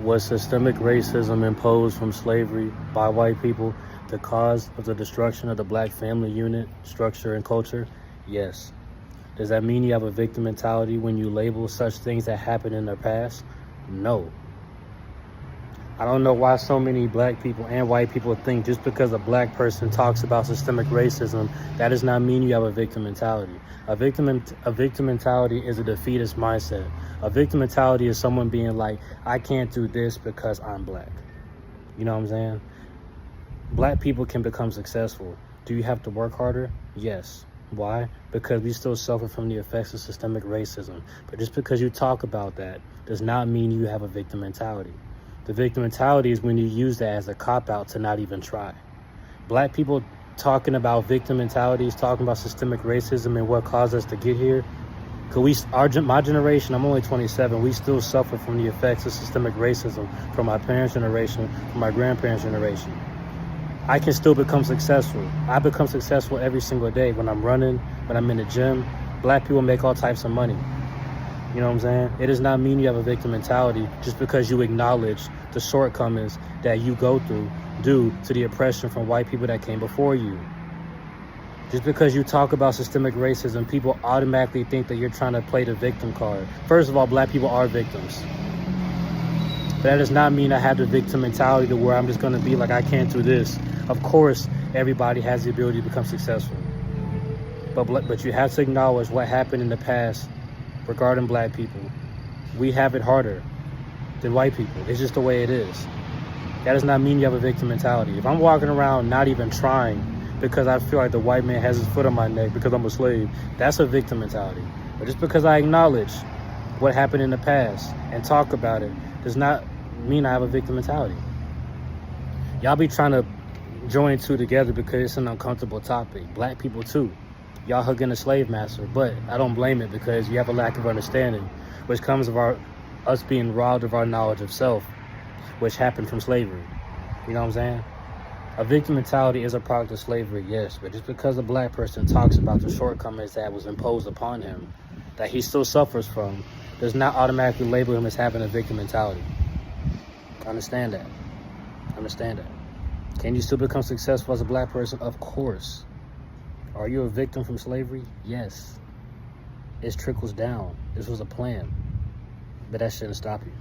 Was systemic racism imposed from slavery by white people the cause of the destruction of the black family unit, structure, and culture? Yes. Does that mean you have a victim mentality when you label such things that happened in the past? No. I don't know why so many black people and white people think just because a black person talks about systemic racism, that does not mean you have a victim mentality. A victim mentality is a defeatist mindset. A victim mentality is someone being like, I can't do this because I'm black. You know what I'm saying? Black people can become successful. Do you have to work harder? Yes. Why? Because we still suffer from the effects of systemic racism. But just because you talk about that does not mean you have a victim mentality. The victim mentality is when you use that as a cop-out to not even try. Black people talking about victim mentalities, talking about systemic racism and what caused us to get here. My generation, I'm only 27, we still suffer from the effects of systemic racism from my parents' generation, from my grandparents' generation. I can still become successful. I become successful every single day when I'm running, when I'm in the gym. Black people make all types of money. You know what I'm saying? It does not mean you have a victim mentality just because you acknowledge the shortcomings that you go through due to the oppression from white people that came before you. Just because you talk about systemic racism, people automatically think that you're trying to play the victim card. First of all, black people are victims. But that does not mean I have the victim mentality to where I'm just going to be like, I can't do this. Of course, everybody has the ability to become successful. But you have to acknowledge what happened in the past regarding black people. We have it harder than white people. It's just the way it is. That does not mean you have a victim mentality. If I'm walking around not even trying because I feel like the white man has his foot on my neck because I'm a slave, that's a victim mentality. But just because I acknowledge what happened in the past and talk about it does not mean I have a victim mentality. Y'all be trying to join two together because it's an uncomfortable topic. Black people too. Y'all hugging a slave master, but I don't blame it because you have a lack of understanding, which comes of us being robbed of our knowledge of self, which happened from slavery. You know what I'm saying? A victim mentality is a product of slavery, yes, but just because a black person talks about the shortcomings that was imposed upon him, that he still suffers from, does not automatically label him as having a victim mentality. Understand that. Understand that. Can you still become successful as a black person? Of course. Are you a victim from slavery? Yes. It trickles down. This was a plan. But that shouldn't stop you.